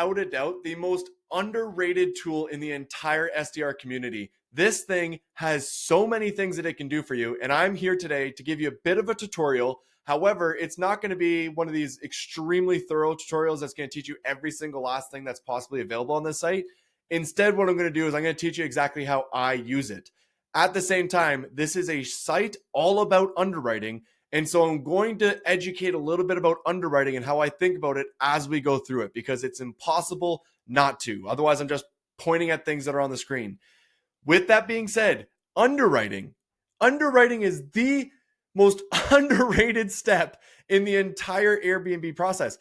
without a doubt the most underrated tool in the entire SDR community. This thing has so many things that it can do for you, and I'm here today to give you a bit of a tutorial. However, it's not going to be one of these extremely thorough tutorials that's going to teach you every single last thing that's possibly available on this site. Instead, what I'm going to do is I'm going to teach you exactly how I use it. At the same time, this is a site all about underwriting, and so I'm going to educate a little bit about underwriting and how I think about it as we go through it, because it's impossible not to. Otherwise, I'm just pointing at things that are on the screen. With that being said, underwriting is the most underrated step in the entire Airbnb process.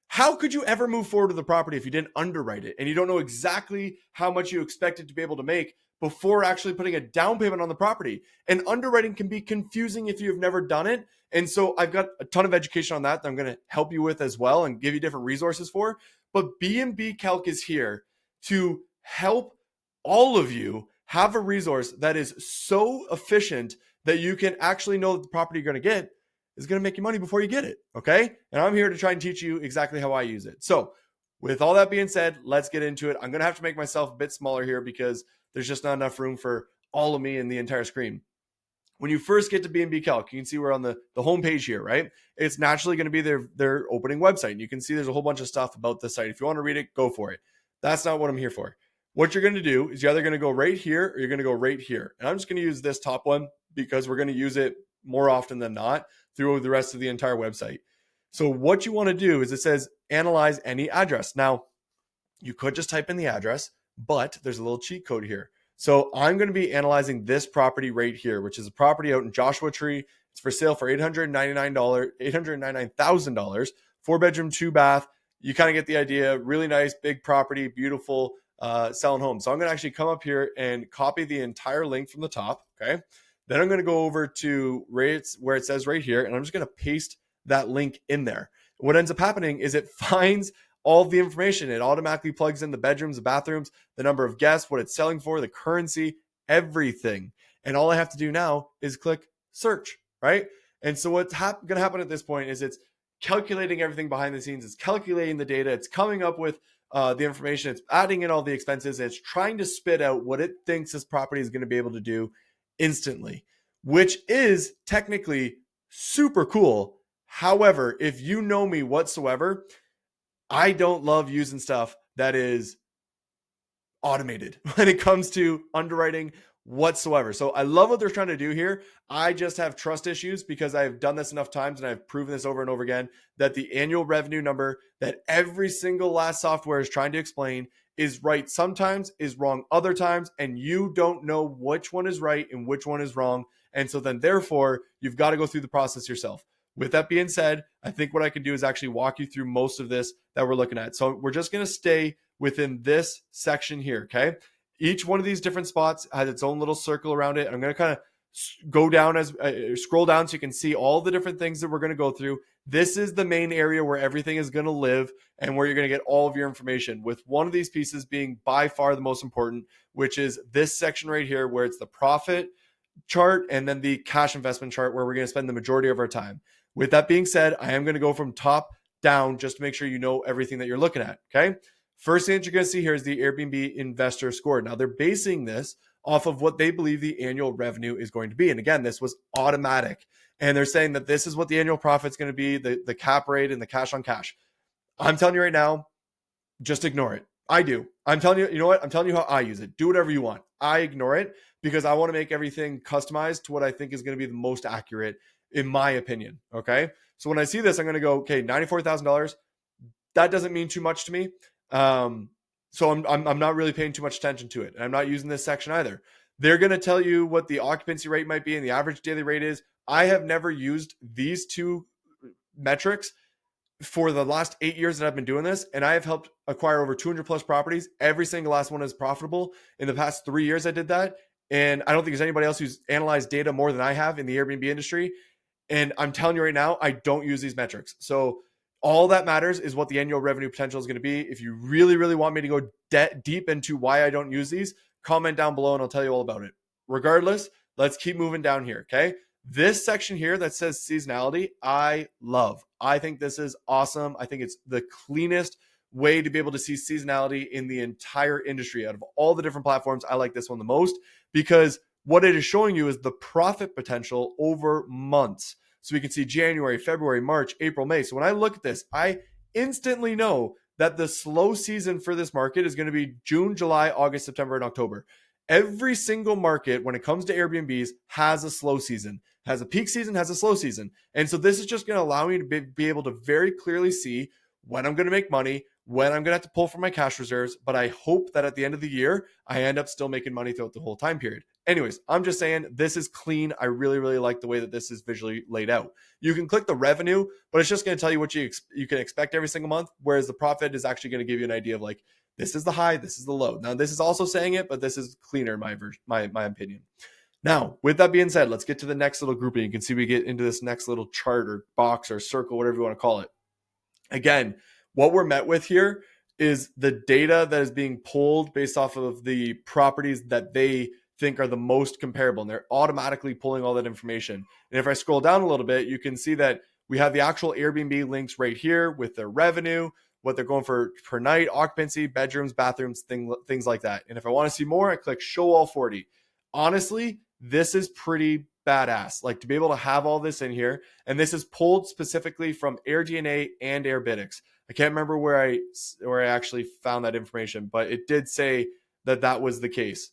How could you ever move forward with the property if you didn't underwrite it and you don't know exactly how much you expect it to be able to make before actually putting a down payment on the property? And underwriting can be confusing if you've never done it. And so I've got a ton of education on that I'm going to help you with as well and give you different resources for. But BNBcalc is here to help all of you have a resource that is so efficient that you can actually know that the property you're going to get is going to make you money before you get it. Okay. And I'm here to try and teach you exactly how I use it. So with all that being said, let's get into it. I'm going to have to make myself a bit smaller here because there's just not enough room for all of me in the entire screen. When you first get to BNBcalc, you can see we're on the home page here, right? It's naturally going to be their opening website. And you can see there's a whole bunch of stuff about the site. If you want to read it, go for it. That's not what I'm here for. What you're going to do is you're either going to go right here or you're going to go right here. And I'm just going to use this top one because we're going to use it more often than not through the rest of the entire website. So what you want to do is it says analyze any address. Now, you could just type in the address, but there's a little cheat code here. So I'm going to be analyzing this property right here, which is a property out in Joshua Tree. It's for sale for $899,000, 4-bedroom, 2-bath. You kind of get the idea. Really nice, big property, beautiful, selling home. So I'm going to actually come up here and copy the entire link from the top. Okay. Then I'm going to go over to rates where it says right here, and I'm just going to paste that link in there. What ends up happening is it finds all of the information. It automatically plugs in the bedrooms, the bathrooms, the number of guests, what it's selling for, the currency, everything. And all I have to do now is click search, right? And so what's going to happen at this point is it's calculating everything behind the scenes. It's calculating the data. It's coming up with the information. It's adding in all the expenses. It's trying to spit out what it thinks this property is going to be able to do instantly, which is technically super cool. However, if you know me whatsoever, I don't love using stuff that is automated when it comes to underwriting whatsoever. So I love what they're trying to do here. I just have trust issues because I've done this enough times and I've proven this over and over again that the annual revenue number that every single last software is trying to explain is right sometimes, is wrong other times, and you don't know which one is right and which one is wrong. And so then therefore, you've got to go through the process yourself. With that being said, I think what I can do is actually walk you through most of this that we're looking at. So we're just going to stay within this section here, okay? Each one of these different spots has its own little circle around it. I'm going to kind of go down scroll down so you can see all the different things that we're going to go through. This is the main area where everything is going to live and where you're going to get all of your information, with one of these pieces being by far the most important, which is this section right here where it's the profit chart and then the cash investment chart where we're going to spend the majority of our time. With that being said, I am going to go from top down just to make sure you know everything that you're looking at, okay? First thing that you're going to see here is the Airbnb investor score. Now, they're basing this off of what they believe the annual revenue is going to be. And again, this was automatic. And they're saying that this is what the annual profit is going to be, the cap rate and the cash on cash. I'm telling you right now, just ignore it. I do. I'm telling you, you know what? I'm telling you how I use it. Do whatever you want. I ignore it because I want to make everything customized to what I think is going to be the most accurate in my opinion. Okay. So when I see this, I'm going to go, okay, $94,000. That doesn't mean too much to me. So I'm not really paying too much attention to it. And I'm not using this section either. They're going to tell you what the occupancy rate might be and the average daily rate is. I have never used these two metrics for the last 8 years that I've been doing this. And I have helped acquire over 200 plus properties. Every single last one is profitable. In the past 3 years, I did that. And I don't think there's anybody else who's analyzed data more than I have in the Airbnb industry. And I'm telling you right now, I don't use these metrics. So all that matters is what the annual revenue potential is going to be. If you really, really want me to go deep into why I don't use these, comment down below and I'll tell you all about it. Regardless, let's keep moving down here, okay? This section here that says seasonality, I love. I think this is awesome. I think it's the cleanest way to be able to see seasonality in the entire industry. Out of all the different platforms, I like this one the most because what it is showing you is the profit potential over months. So we can see January, February, March, April, May. So when I look at this, I instantly know that the slow season for this market is going to be June, July, August, September, and October. Every single market, when it comes to Airbnbs, has a slow season, has a peak season, has a slow season. And so this is just going to allow me to be able to very clearly see when I'm going to make money, when I'm going to have to pull from my cash reserves. But I hope that at the end of the year, I end up still making money throughout the whole time period. Anyways, I'm just saying this is clean. I really, really like the way that this is visually laid out. You can click the revenue, but it's just going to tell you what you can expect every single month, whereas the profit is actually going to give you an idea of like, this is the high, this is the low. Now, this is also saying it, but this is cleaner in my opinion. Now, with that being said, let's get to the next little grouping. You can see we get into this next little chart or box or circle, whatever you want to call it. Again, what we're met with here is the data that is being pulled based off of the properties that they think are the most comparable, and they're automatically pulling all that information. And if I scroll down a little bit, you can see that we have the actual Airbnb links right here with their revenue, what they're going for per night, occupancy, bedrooms, bathrooms, things like that. And if I want to see more, I click show all 40. Honestly, this is pretty badass. Like to be able to have all this in here, and this is pulled specifically from AirDNA and Airbnb. I can't remember where I actually found that information, but it did say that was the case.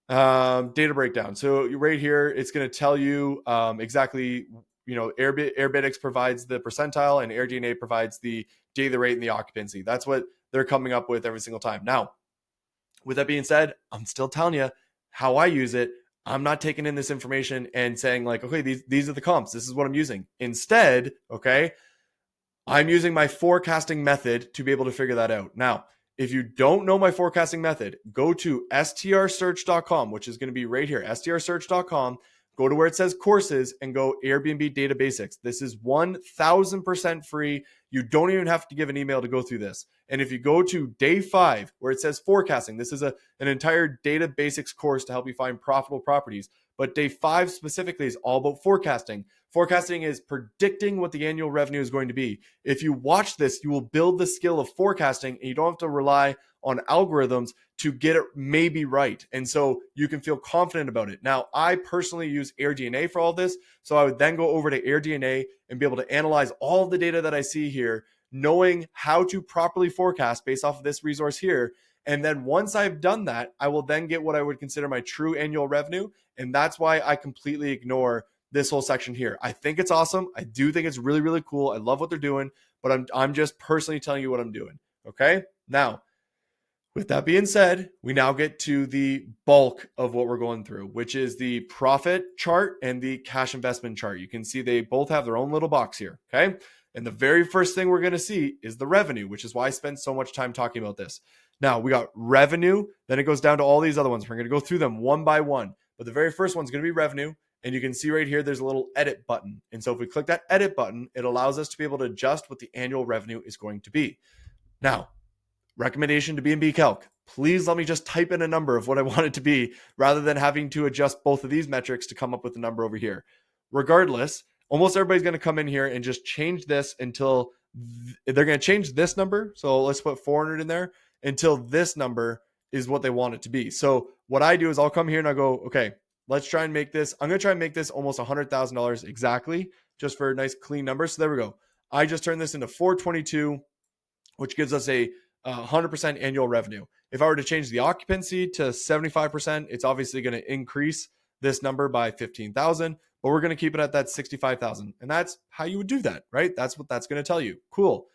Data breakdown. So right here, it's going to tell you exactly, Airbnb provides the percentile and AirDNA provides the daily rate and the occupancy. That's what they're coming up with every single time. Now, with that being said, I'm still telling you how I use it. I'm not taking in this information and saying like, okay, these are the comps. This is what I'm using. Instead, okay, I'm using my forecasting method to be able to figure that out. Now, if you don't know my forecasting method, go to strsearch.com, which is going to be right here, strsearch.com. Go to where it says courses and go Airbnb data basics. This is 1000% free. You don't even have to give an email to go through this. And if you go to day 5, where it says forecasting, this is an entire data basics course to help you find profitable properties. But day 5 specifically is all about forecasting. Forecasting is predicting what the annual revenue is going to be. If you watch this, you will build the skill of forecasting, and you don't have to rely on algorithms to get it maybe right. And so you can feel confident about it. Now, I personally use AirDNA for all this. So I would then go over to AirDNA and be able to analyze all of the data that I see here, knowing how to properly forecast based off of this resource here. And then once I've done that, I will then get what I would consider my true annual revenue. And that's why I completely ignore this whole section here. I think it's awesome. I do think it's really, really cool. I love what they're doing, but I'm just personally telling you what I'm doing. Okay. Now, with that being said, we now get to the bulk of what we're going through, which is the profit chart and the cash investment chart. You can see they both have their own little box here. Okay. And the very first thing we're going to see is the revenue, which is why I spend so much time talking about this. Now we got revenue, then it goes down to all these other ones. We're going to go through them one by one, but the very first one's going to be revenue. And you can see right here, there's a little edit button. And so if we click that edit button, it allows us to be able to adjust what the annual revenue is going to be. Now, recommendation to BNBcalc, please let me just type in a number of what I want it to be rather than having to adjust both of these metrics to come up with a number over here. Regardless, almost everybody's going to come in here and just change this until they're going to change this number. So let's put 400 in there until this number is what they want it to be. So what I do is I'll come here and I go, okay, let's try and make this. I'm going to try and make this almost $100,000 exactly, just for a nice clean number. So there we go. I just turned this into 422, which gives us a 100% annual revenue. If I were to change the occupancy to 75%, it's obviously going to increase this number by 15,000, but we're going to keep it at that 65,000. And that's how you would do that, right? That's what that's going to tell you. Cool.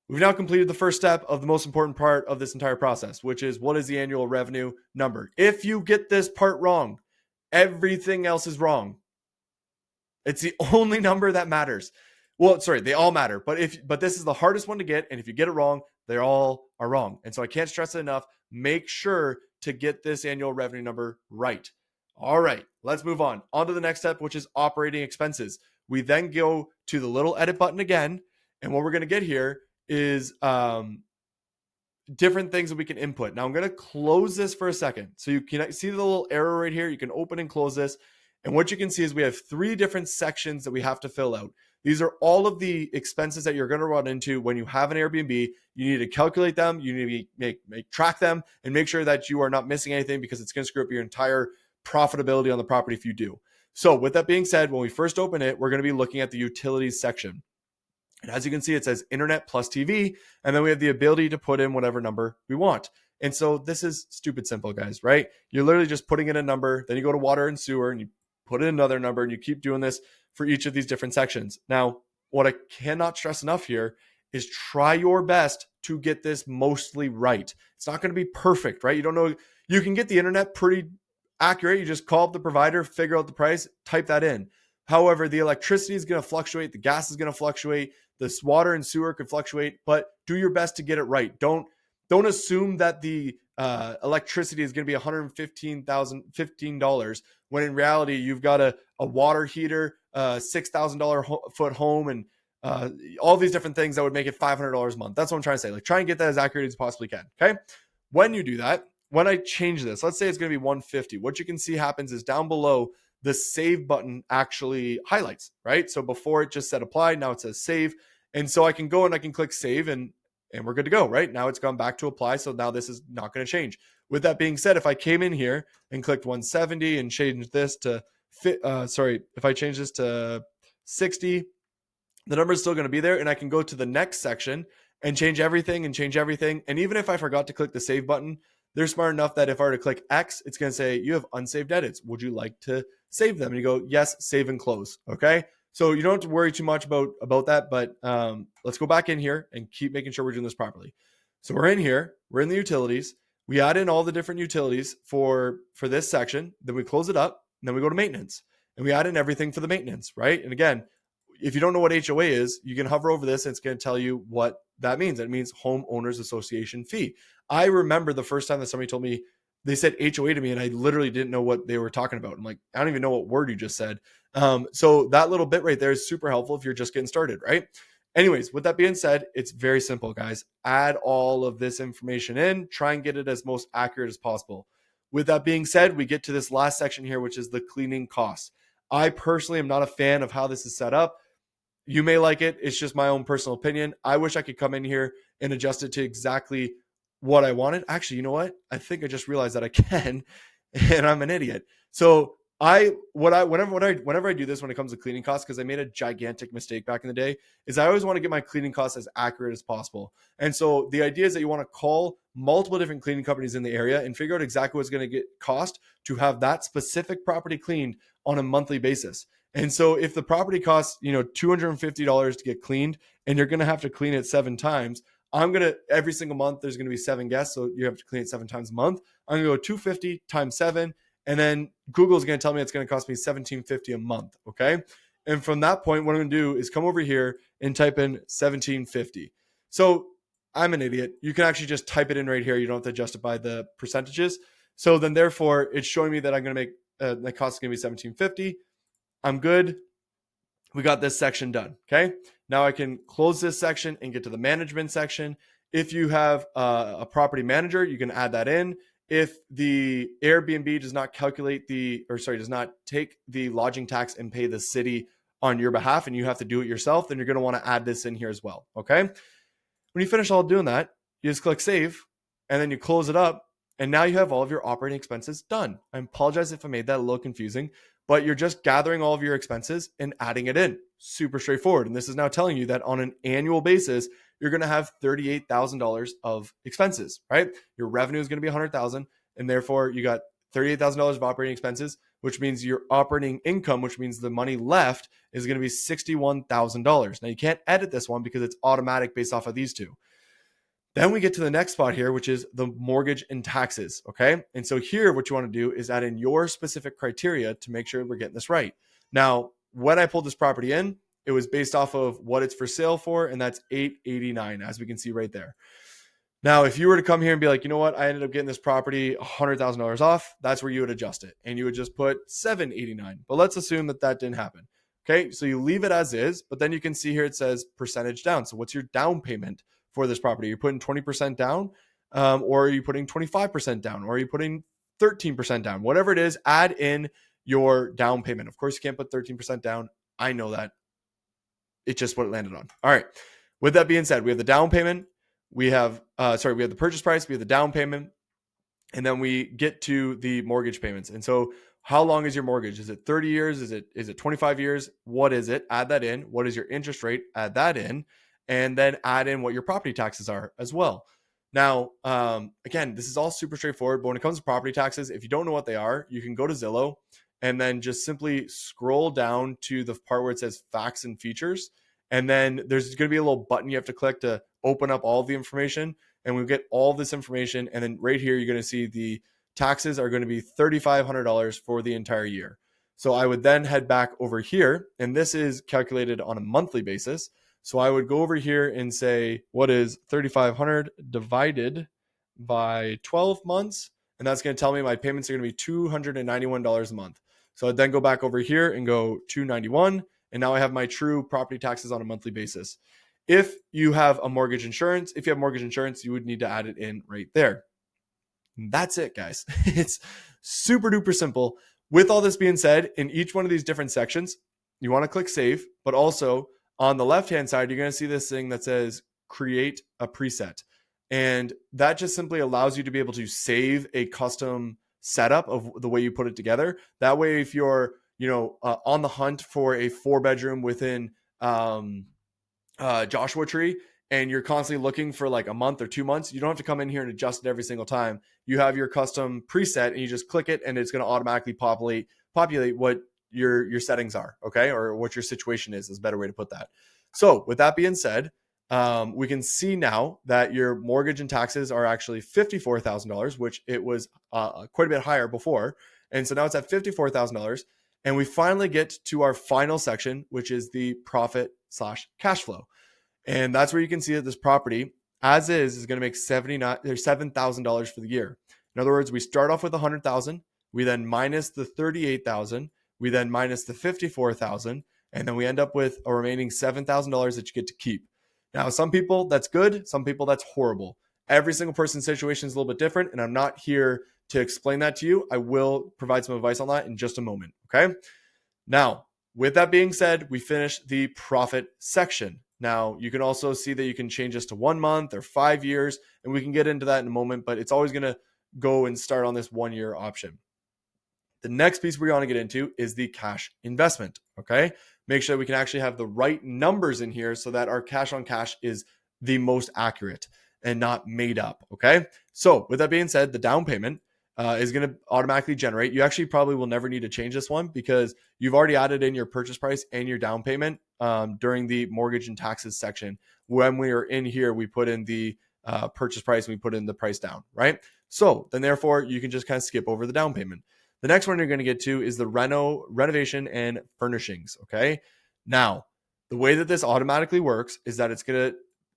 We've now completed the first step of the most important part of this entire process, which is what is the annual revenue number? If you get this part wrong, everything else is wrong. It's the only number that matters. Well, sorry, they all matter, but this is the hardest one to get, and if you get it wrong, they all are wrong. And so I can't stress it enough. Make sure to get this annual revenue number right. All right, let's move on to the next step, which is operating expenses. We then go to the little edit button again, and what we're going to get here is different things that we can input. Now I'm going to close this for a second. So you can see the little arrow right here. You can open and close this. And what you can see is we have 3 different sections that we have to fill out. These are all of the expenses that you're going to run into when you have an Airbnb. You need to calculate them. You need to track them and make sure that you are not missing anything, because it's going to screw up your entire profitability on the property if you do. So with that being said, when we first open it, we're going to be looking at the utilities section. And as you can see, it says internet plus TV, and then we have the ability to put in whatever number we want. And so this is stupid simple, guys, right? You're literally just putting in a number, then you go to water and sewer and you put in another number, and you keep doing this for each of these different sections. Now, what I cannot stress enough here is try your best to get this mostly right. It's not going to be perfect, right? You don't know. You can get the internet pretty accurate. You just call up the provider, figure out the price, type that in. However, the electricity is going to fluctuate. The gas is going to fluctuate. This water and sewer could fluctuate, but do your best to get it right. Don't assume that the electricity is going to be $115,015 when in reality you've got a water heater, $6,000 foot home, and all these different things that would make it $500 a month. That's what I'm trying to say. Like, try and get that as accurate as you possibly can. Okay. When you do that, when I change this, let's say it's going to be 150. What you can see happens is down below, the save button actually highlights, right? So before it just said apply, now it says save. And so I can go and I can click save, and we're good to go, right? Now it's gone back to apply. So now this is not going to change. With that being said, if I came in here and clicked 170 and changed this to if I change this to 60, the number is still going to be there, and I can go to the next section and change everything. And even if I forgot to click the save button, they're smart enough that if I were to click X, it's going to say you have unsaved edits. Would you like to save them? And you go, yes, save and close. Okay. So you don't have to worry too much about that, but let's go back in here and keep making sure we're doing this properly. So we're in here, we're in the utilities. We add in all the different utilities for this section. Then we close it up, and then we go to maintenance, and we add in everything for the maintenance, right? And again, if you don't know what HOA is, you can hover over this and it's going to tell you what that means. It means homeowners association fee. I remember the first time that somebody told me, they said HOA to me, and I literally didn't know what they were talking about. I'm like, I don't even know what word you just said. So that little bit right there is super helpful if you're just getting started, right? Anyways, with that being said, it's very simple, guys. Add all of this information in, try and get it as most accurate as possible. With that being said, we get to this last section here, which is the cleaning costs. I personally am not a fan of how this is set up. You may like it. It's just my own personal opinion. I wish I could come in here and adjust it to exactly what I wanted. Actually, you know what? I think I just realized that I can, and I'm an idiot. So whenever I do this when it comes to cleaning costs, because I made a gigantic mistake back in the day, is I always want to get my cleaning costs as accurate as possible. And so the idea is that you want to call multiple different cleaning companies in the area and figure out exactly what's going to get cost to have that specific property cleaned on a monthly basis. And so if the property costs, $250 to get cleaned, and you're going to have to clean it 7 times, every single month, there's going to be 7 guests. So you have to clean it 7 times a month. I'm going to go 250 times 7. And then Google's going to tell me it's going to cost me $17.50 a month. Okay. And from that point, what I'm going to do is come over here and type in $17.50. So I'm an idiot. You can actually just type it in right here. You don't have to adjust it by the percentages. So then therefore it's showing me that I'm going to make, the cost is going to be $17.50. I'm good. We got this section done. Okay. Now I can close this section and get to the management section. If you have a property manager, you can add that in. If the Airbnb does not does not take the lodging tax and pay the city on your behalf, and you have to do it yourself, then you're going to want to add this in here as well. Okay. When you finish all doing that, you just click save, and then you close it up. And now you have all of your operating expenses done. I apologize if I made that a little confusing, but you're just gathering all of your expenses and adding it in. Super straightforward. And this is now telling you that on an annual basis, you're going to have $38,000 of expenses, right? Your revenue is going to be $100,000, and therefore you got $38,000 of operating expenses, which means your operating income, which means the money left, is going to be $61,000. Now you can't edit this one because it's automatic based off of these two. Then we get to the next spot here, which is the mortgage and taxes. Okay. And so here, what you want to do is add in your specific criteria to make sure we're getting this right. Now, when I pulled this property in, it was based off of what it's for sale for, and that's $889, as we can see right there. Now, if you were to come here and be like, you know what, I ended up getting this property $100,000 off, that's where you would adjust it. And you would just put $789. But let's assume that that didn't happen. Okay. So you leave it as is, but then you can see here it says percentage down. So what's your down payment for this property? You're putting 20% down, or are you putting 25% down, or are you putting 13% down? Whatever it is, add in your down payment. Of course, you can't put 13% down. I know that. it's just what it landed on. All right. With that being said, we have the down payment. We have the purchase price. We have the down payment. And then we get to the mortgage payments. And so how long is your mortgage? Is it 30 years? Is it 25 years? What is it? Add that in. What is your interest rate? Add that in. And then add in what your property taxes are as well. Now, again, this is all super straightforward. But when it comes to property taxes, if you don't know what they are, you can go to Zillow and then just simply scroll down to the part where it says facts and features. And then there's going to be a little button you have to click to open up all the information. And we get all this information. And then right here, you're going to see the taxes are going to be $3,500 for the entire year. So I would then head back over here, and this is calculated on a monthly basis. So I would go over here and say, what is 3,500 divided by 12 months? And that's going to tell me my payments are going to be $291 a month. So I'd then go back over here and go 291. And now I have my true property taxes on a monthly basis. If you have mortgage insurance, you would need to add it in right there. And that's it, guys. It's super duper simple. With all this being said, in each one of these different sections, you want to click save, but also on the left-hand side, you're going to see this thing that says create a preset. And that just simply allows you to be able to save a custom setup of the way you put it together. That way, if you're on the hunt for a 4-bedroom within Joshua Tree, and you're constantly looking for like a month or 2 months, you don't have to come in here and adjust it every single time. You have your custom preset and you just click it and it's going to automatically populate what your settings are, okay? Or what your situation is a better way to put that. So with that being said, we can see now that your mortgage and taxes are actually $54,000, which it was quite a bit higher before. And so now it's at $54,000. And we finally get to our final section, which is the profit/cash flow. And that's where you can see that this property, as is going to make $7,000 for the year. In other words, we start off with $100,000, we then minus the $38,000, we then minus the $54,000, and then we end up with a remaining $7,000 that you get to keep. Now, some people that's good, some people that's horrible. Every single person's situation is a little bit different, and I'm not here to explain that to you. I will provide some advice on that in just a moment. Okay. Now, with that being said, we finished the profit section. Now, you can also see that you can change this to 1 month or 5 years, and we can get into that in a moment, but it's always going to go and start on this 1-year option. The next piece we're going to get into is the cash investment, okay? Make sure that we can actually have the right numbers in here so that our cash on cash is the most accurate and not made up, okay? So with that being said, the down payment is going to automatically generate. You actually probably will never need to change this one because you've already added in your purchase price and your down payment during the mortgage and taxes section. When we are in here, we put in the purchase price and we put in the price down, right? So then therefore you can just kind of skip over the down payment. The next one you're going to get to is the renovation and furnishings, okay? Now, the way that this automatically works is that it's going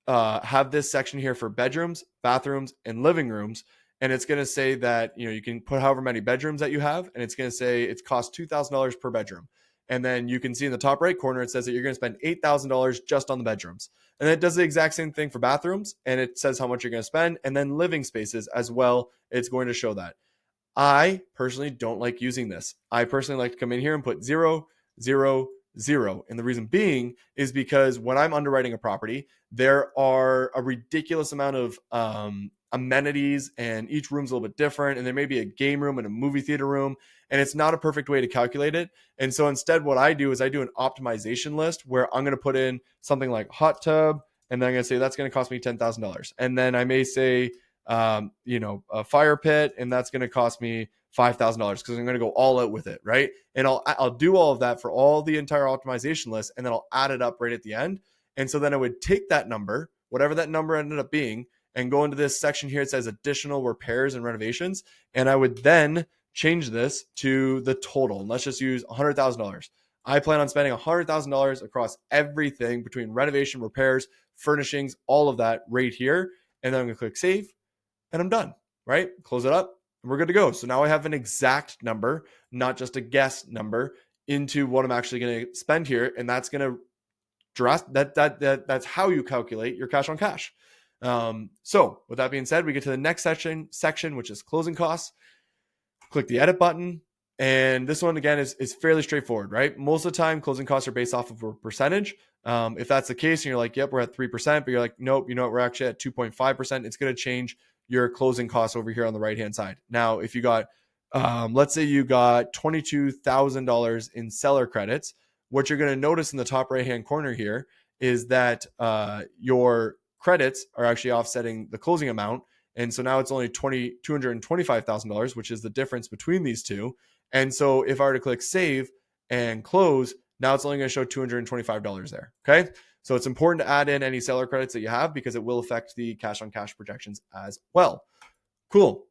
to have this section here for bedrooms, bathrooms, and living rooms. And it's going to say that, you can put however many bedrooms that you have. And it's going to say it's cost $2,000 per bedroom. And then you can see in the top right corner, it says that you're going to spend $8,000 just on the bedrooms. And it does the exact same thing for bathrooms. And it says how much you're going to spend. And then living spaces as well. It's going to show that. I personally don't like using this. I personally like to come in here and put 0, 0, 0. And the reason being is because when I'm underwriting a property, there are a ridiculous amount of amenities, and each room's a little bit different, and there may be a game room and a movie theater room, and it's not a perfect way to calculate it. And so instead what I do is I do an optimization list where I'm going to put in something like hot tub, and then I'm going to say that's going to cost me $10,000. And then I may say a fire pit, and that's going to cost me $5,000 because I'm going to go all out with it, right? And I'll do all of that for all the entire optimization list, and then I'll add it up right at the end. And so then I would take that number, whatever that number ended up being, and go into this section here. It says additional repairs and renovations. And I would then change this to the total. And let's just use $100,000. I plan on spending $100,000 across everything between renovation, repairs, furnishings, all of that right here. And then I'm going to click save and I'm done, right? Close it up and we're good to go. So now I have an exact number, not just a guess number, into what I'm actually going to spend here. And that's going to that's how you calculate your cash on cash. So with that being said, we get to the next section, which is closing costs. Click the edit button. And this one, again, is fairly straightforward, right? Most of the time, closing costs are based off of a percentage. If that's the case and you're like, yep, we're at 3%, but you're like, nope, you know what, we're actually at 2.5%, it's going to change your closing costs over here on the right-hand side. Now, if you got, let's say you got $22,000 in seller credits, what you're going to notice in the top right-hand corner here is that your credits are actually offsetting the closing amount. And so now it's only $225,000, which is the difference between these two. And so if I were to click save and close, now it's only going to show $225 there. Okay. So it's important to add in any seller credits that you have because it will affect the cash on cash projections as well. Cool.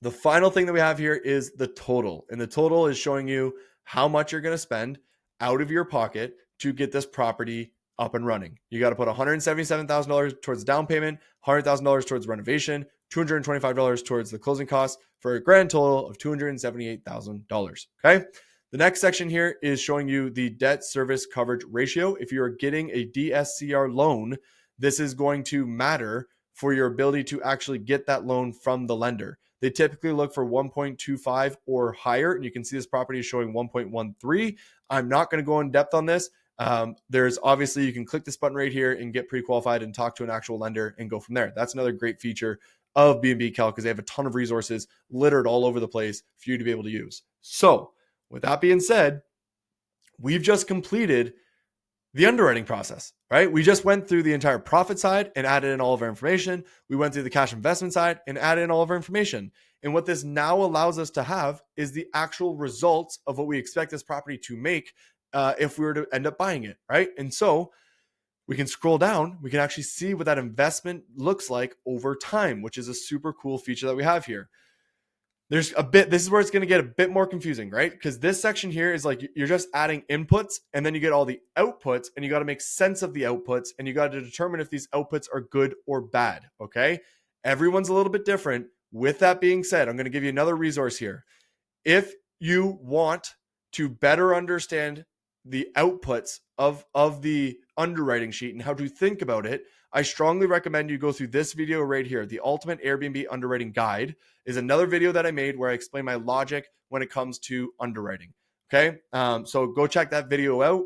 The final thing that we have here is the total. And the total is showing you how much you're going to spend out of your pocket to get this property up and running. You got to put $177,000 towards the down payment, $100,000 towards renovation, $225 towards the closing costs for a grand total of $278,000. Okay. The next section here is showing you the debt service coverage ratio. If you are getting a DSCR loan, this is going to matter for your ability to actually get that loan from the lender. They typically look for 1.25 or higher, and you can see this property is showing 1.13. I'm not going to go in depth on this. There's obviously, you can click this button right here and get pre-qualified and talk to an actual lender and go from there. That's another great feature of BNBcalc because they have a ton of resources littered all over the place for you to be able to use. So with that being said, we've just completed the underwriting process, right? We just went through the entire profit side and added in all of our information. We went through the cash investment side and added in all of our information. And what this now allows us to have is the actual results of what we expect this property to make if we were to end up buying it, right? And so we can scroll down, we can actually see what that investment looks like over time, which is a super cool feature that we have here. There's a bit, this is where it's going to get a bit more confusing, right? Because this section here is like you're just adding inputs and then you get all the outputs and you got to make sense of the outputs and you got to determine if these outputs are good or bad, okay? Everyone's a little bit different. With that being said, I'm going to give you another resource here. If you want to better understand the outputs of the underwriting sheet and how to think about it, I strongly recommend you go through this video right here. The Ultimate Airbnb Underwriting Guide is another video that I made where I explain my logic when it comes to underwriting. Okay. So go check that video out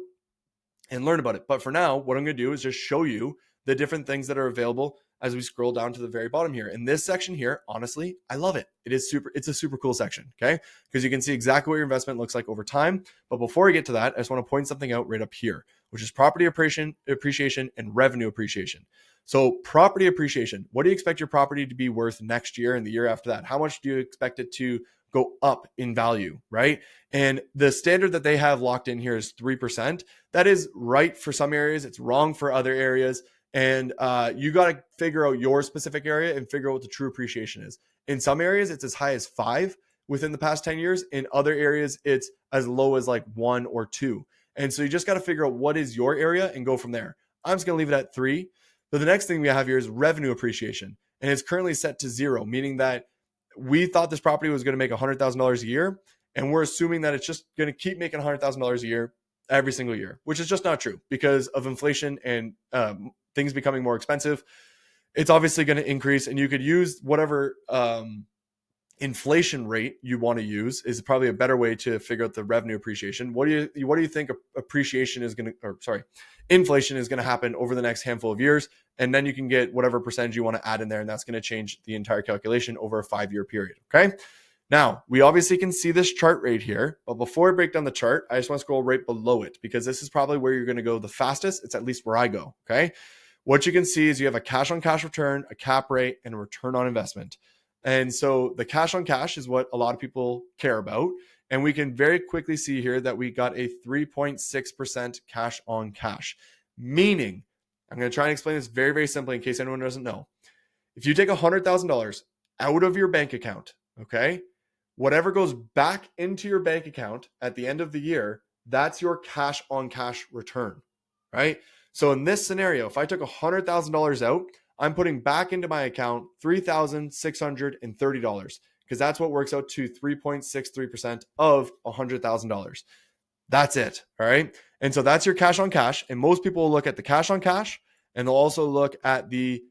and learn about it. But for now, what I'm going to do is just show you the different things that are available as we scroll down to the very bottom here. In this section here, honestly, I love it. It's a super cool section, okay? Because you can see exactly what your investment looks like over time. But before I get to that, I just want to point something out right up here, which is property appreciation and revenue appreciation. So property appreciation, what do you expect your property to be worth next year and the year after that? How much do you expect it to go up in value, right? And the standard that they have locked in here is 3%. That is right for some areas. It's wrong for other areas. And you got to figure out your specific area and figure out what the true appreciation is. In some areas, it's as high as 5 within the past 10 years. In other areas, it's as low as like 1 or 2. And so you just got to figure out what is your area and go from there. I'm just going to leave it at 3. But the next thing we have here is revenue appreciation. And it's currently set to 0, meaning that we thought this property was going to make $100,000 a year. And we're assuming that it's just going to keep making $100,000 a year every single year, which is just not true because of inflation and things becoming more expensive. It's obviously going to increase, and you could use whatever inflation rate you want to use is probably a better way to figure out the revenue appreciation. What do you think inflation is going to happen over the next handful of years? And then you can get whatever percentage you want to add in there, and that's going to change the entire calculation over a 5-year period. Okay. Now, we obviously can see this chart right here, but before I break down the chart, I just want to scroll right below it because this is probably where you're going to go the fastest. It's at least where I go. Okay. What you can see is you have a cash on cash return, a cap rate, and a return on investment. And so the cash on cash is what a lot of people care about. And we can very quickly see here that we got a 3.6% cash on cash, meaning I'm going to try and explain this very, very simply in case anyone doesn't know. If you take $100,000 out of your bank account, okay, whatever goes back into your bank account at the end of the year, that's your cash on cash return, right? So in this scenario, if I took $100,000 out, I'm putting back into my account $3,630 because that's what works out to 3.63% of $100,000. That's it. All right. And so that's your cash on cash. And most people will look at the cash on cash and they'll also look at the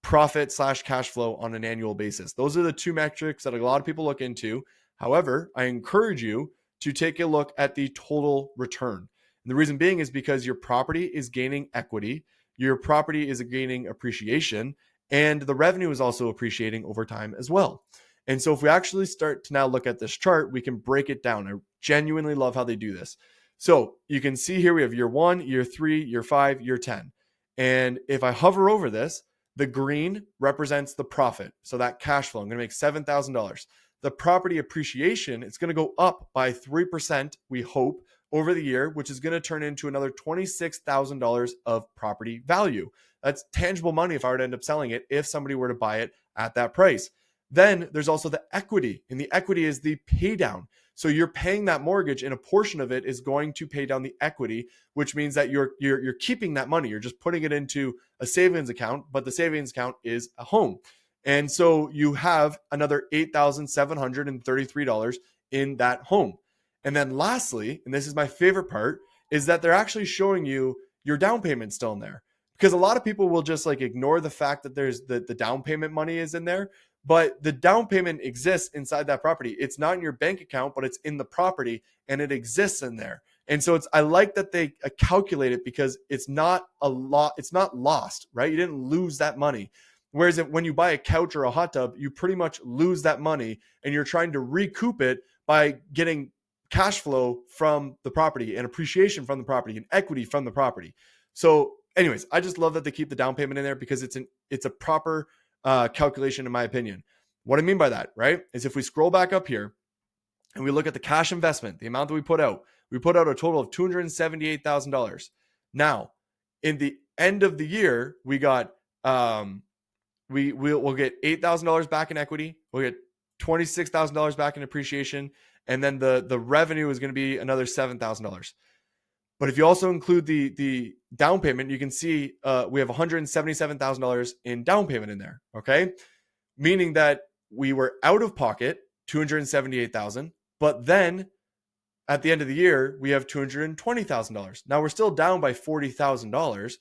profit / cash flow on an annual basis. Those are the two metrics that a lot of people look into. However, I encourage you to take a look at the total return. And the reason being is because your property is gaining equity, your property is gaining appreciation, and the revenue is also appreciating over time as well. And so if we actually start to now look at this chart, we can break it down. I genuinely love how they do this. So you can see here we have year 1, year 3, year 5, year 10. And if I hover over this, the green represents the profit. So that cash flow, I'm going to make $7,000. The property appreciation, it's going to go up by 3%, we hope, over the year, which is going to turn into another $26,000 of property value. That's tangible money if I were to end up selling it, if somebody were to buy it at that price. Then there's also the equity, and the equity is the pay down. So you're paying that mortgage, and a portion of it is going to pay down the equity, which means that you're keeping that money. You're just putting it into a savings account, but the savings account is a home. And so you have another $8,733 in that home. And then lastly, and this is my favorite part, is that they're actually showing you your down payment still in there. Because a lot of people will just like ignore the fact that there's the down payment money is in there. But the down payment exists inside that property. It's not in your bank account, but it's in the property and it exists in there. And so I like that they calculate it because it's not a lot. It's not lost, right? You didn't lose that money. Whereas when you buy a couch or a hot tub, you pretty much lose that money and you're trying to recoup it by getting cash flow from the property and appreciation from the property and equity from the property. So anyways, I just love that they keep the down payment in there because it's a proper calculation in my opinion. What I mean by that, right, is if we scroll back up here and we look at the cash investment, the amount that we put out a total of $278,000. Now, in the end of the year, we got we'll get $8,000 back in equity. We'll get $26,000 back in appreciation, and then the revenue is going to be another $7,000. But if you also include the down payment, you can see we have $177,000 in down payment in there. Okay, meaning that we were out of pocket $278,000, but then at the end of the year we have $220,000. Now we're still down by $40,000,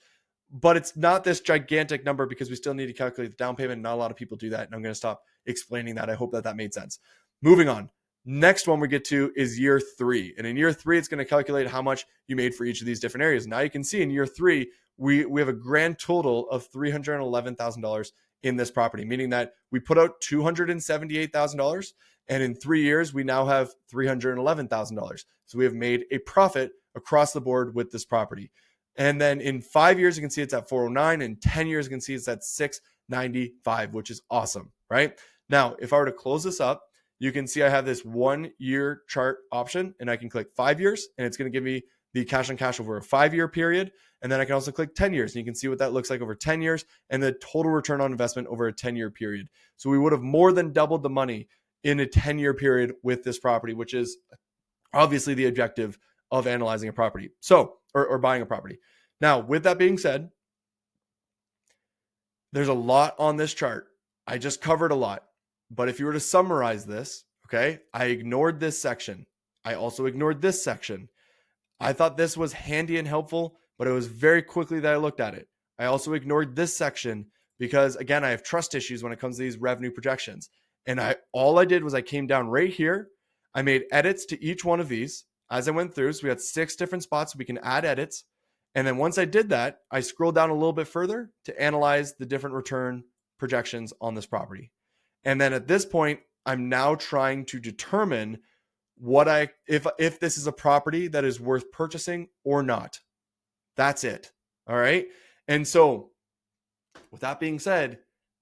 but it's not this gigantic number because we still need to calculate the down payment. Not a lot of people do that, and I'm going to stop explaining that. I hope that made sense. Moving on. Next one we get to is year 3. And in year 3, it's going to calculate how much you made for each of these different areas. Now you can see in year 3, we have a grand total of $311,000 in this property, meaning that we put out $278,000. And in 3 years, we now have $311,000. So we have made a profit across the board with this property. And then in 5 years, you can see it's at 409. In 10 years, you can see it's at 695, which is awesome, right? Now, if I were to close this up, you can see I have this 1 year chart option, and I can click 5 years, and it's going to give me the cash on cash over a 5-year period. And then I can also click 10 years, and you can see what that looks like over 10 years and the total return on investment over a 10-year period. So we would have more than doubled the money in a 10-year period with this property, which is obviously the objective of analyzing a property. So, or buying a property. Now, with that being said, there's a lot on this chart. I just covered a lot. But if you were to summarize this, okay, I ignored this section. I also ignored this section. I thought this was handy and helpful, but it was very quickly that I looked at it. I also ignored this section because, again, I have trust issues when it comes to these revenue projections. And all I did was I came down right here. I made edits to each one of these as I went through. So we had 6 different spots we can add edits. And then once I did that, I scrolled down a little bit further to analyze the different return projections on this property. And then at this point, I'm now trying to determine if this is a property that is worth purchasing or not. That's it. All right. And so with that being said,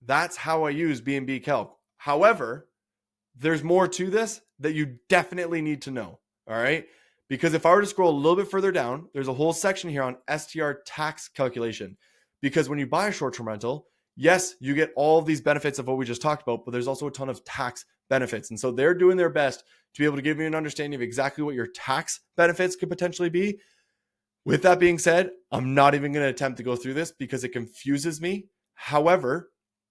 that's how I use BNBcalc. However, there's more to this that you definitely need to know. All right. Because if I were to scroll a little bit further down, there's a whole section here on STR tax calculation. Because when you buy a short-term rental, yes, you get all of these benefits of what we just talked about, but there's also a ton of tax benefits. And so they're doing their best to be able to give you an understanding of exactly what your tax benefits could potentially be. With that being said, I'm not even going to attempt to go through this because it confuses me. However,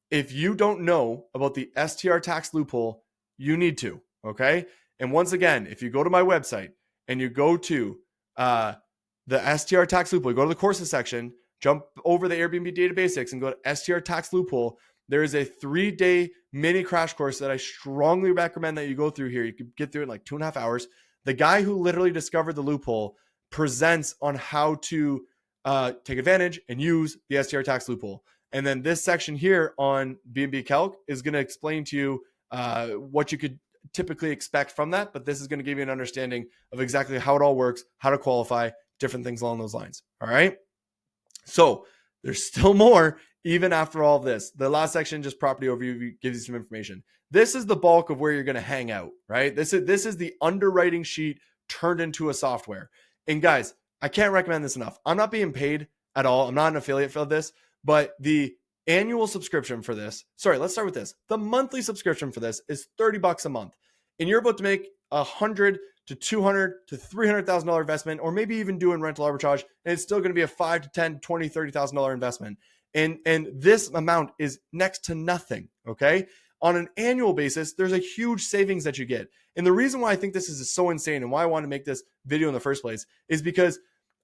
if you don't know about the STR tax loophole, you need to, okay? And once again, if you go to my website and you go to the STR tax loophole, you go to the courses section, jump over the Airbnb data basics and go to STR tax loophole, there is a 3-day mini crash course that I strongly recommend that you go through here. You can get through it in like 2.5 hours. The guy who literally discovered the loophole presents on how to take advantage and use the STR tax loophole. And then this section here on BNBcalc is going to explain to you what you could typically expect from that, but this is going to give you an understanding of exactly how it all works, how to qualify, different things along those lines. All right. So there's still more even after all of this. The last section, just property overview, gives you some information. This is the bulk of where you're going to hang out, right? This is the underwriting sheet turned into a software. And guys, I can't recommend this enough. I'm not being paid at all. I'm not an affiliate for this, but the annual subscription for this, let's start with this. The monthly subscription for this is $30 a month. And you're about to make $100,000 to $200,000 to $300,000 investment, or maybe even doing rental arbitrage, and it's still going to be a $5,000 to $10,000, $20,000, $30,000 investment. And this amount is next to nothing. Okay. On an annual basis, there's a huge savings that you get. And the reason why I think this is so insane and why I want to make this video in the first place is because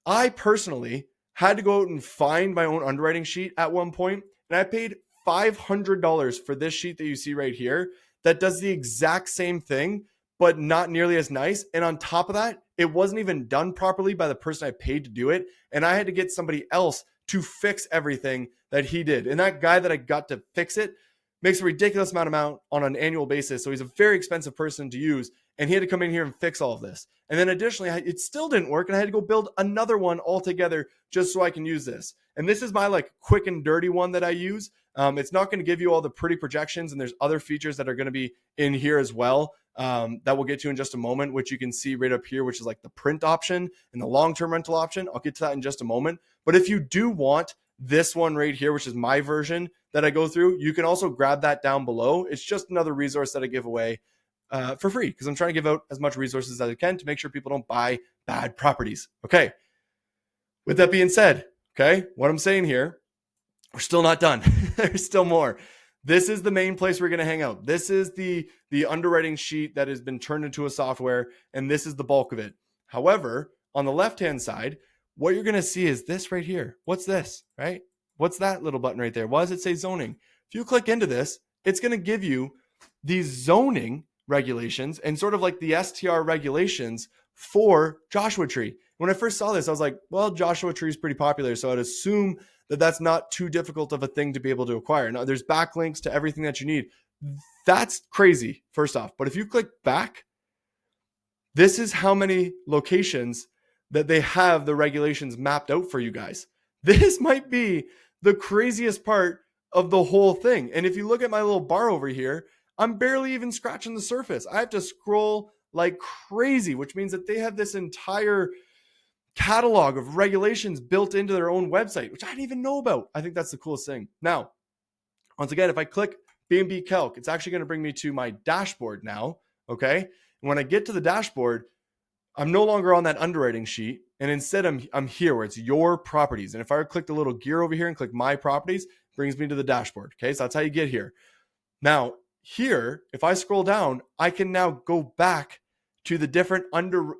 I personally had to go out and find my own underwriting sheet at one point, and I paid $500 for this sheet that you see right here that does the exact same thing, but not nearly as nice. And on top of that, it wasn't even done properly by the person I paid to do it. And I had to get somebody else to fix everything that he did. And that guy that I got to fix it makes a ridiculous amount on an annual basis. So he's a very expensive person to use. And he had to come in here and fix all of this. And then additionally, it still didn't work. And I had to go build another one altogether just so I can use this. And this is my like quick and dirty one that I use. It's not going to give you all the pretty projections. And there's other features that are going to be in here as well that we'll get to in just a moment, which you can see right up here, which is like the print option and the long-term rental option. I'll get to that in just a moment. But if you do want this one right here, which is my version that I go through, you can also grab that down below. It's just another resource that I give away for free because I'm trying to give out as much resources as I can to make sure people don't buy bad properties. Okay. With that being said, okay, what I'm saying here, we're still not done. There's still more. This is the main place we're going to hang out. This is the underwriting sheet that has been turned into a software, and this is the bulk of it. However, on the left-hand side, what you're going to see is this right here. What's this, right? What's that little button right there? Why does it say zoning? If you click into this, it's going to give you the zoning regulations and sort of like the STR regulations for Joshua Tree. When I first saw this, I was like, well, Joshua Tree is pretty popular, so I'd assume that that's not too difficult of a thing to be able to acquire. Now, there's backlinks to everything that you need. That's crazy, first off. But if you click back, this is how many locations that they have the regulations mapped out for you guys. This might be the craziest part of the whole thing. And if you look at my little bar over here, I'm barely even scratching the surface. I have to scroll like crazy, which means that they have this entire catalog of regulations built into their own website, which I didn't even know about. I think that's the coolest thing. Now, once again, if I click BNBcalc, it's actually going to bring me to my dashboard now. Okay. And when I get to the dashboard, I'm no longer on that underwriting sheet. And instead I'm here where it's your properties. And if I click the little gear over here and click my properties, it brings me to the dashboard. Okay. So that's how you get here. Now here, if I scroll down, I can now go back to the different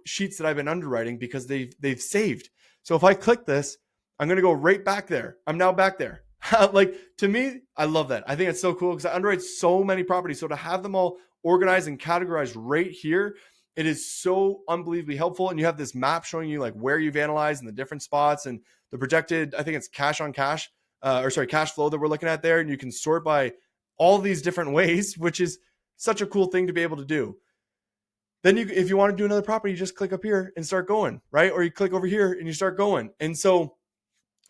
sheets that I've been underwriting because they've saved. So if I click this, I'm going to go right back there. I'm now back there. Like, to me, I love that. I think it's so cool because I underwrite so many properties. So to have them all organized and categorized right here, it is so unbelievably helpful. And you have this map showing you like where you've analyzed and the different spots and the projected, I think it's cash flow that we're looking at there. And you can sort by all these different ways, which is such a cool thing to be able to do. Then if you want to do another property, you just click up here and start going, right? Or you click over here and you start going. And so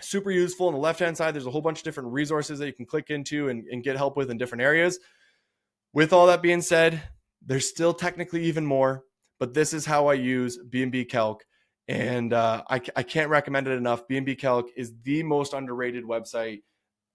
super useful. On the left-hand side, there's a whole bunch of different resources that you can click into and get help with in different areas. With all that being said, there's still technically even more, but this is how I use BNBcalc. And I can't recommend it enough. BNBcalc is the most underrated website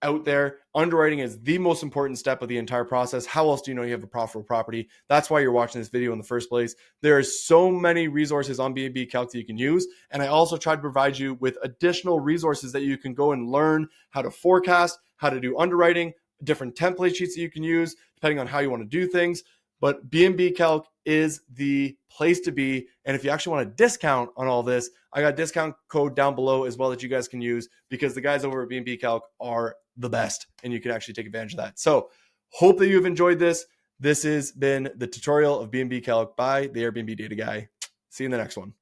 out there. Underwriting is the most important step of the entire process. How else do you know you have a profitable property? That's why you're watching this video in the first place. There are so many resources on BNBcalc that you can use. And I also try to provide you with additional resources that you can go and learn how to forecast, how to do underwriting, different template sheets that you can use, depending on how you want to do things. But BNBcalc is the place to be. And if you actually want a discount on all this, I got a discount code down below as well that you guys can use, because the guys over at BNBcalc are the best and you can actually take advantage of that. So hope that you've enjoyed this. This has been the tutorial of BNBcalc by the Airbnb Data Guy. See you in the next one.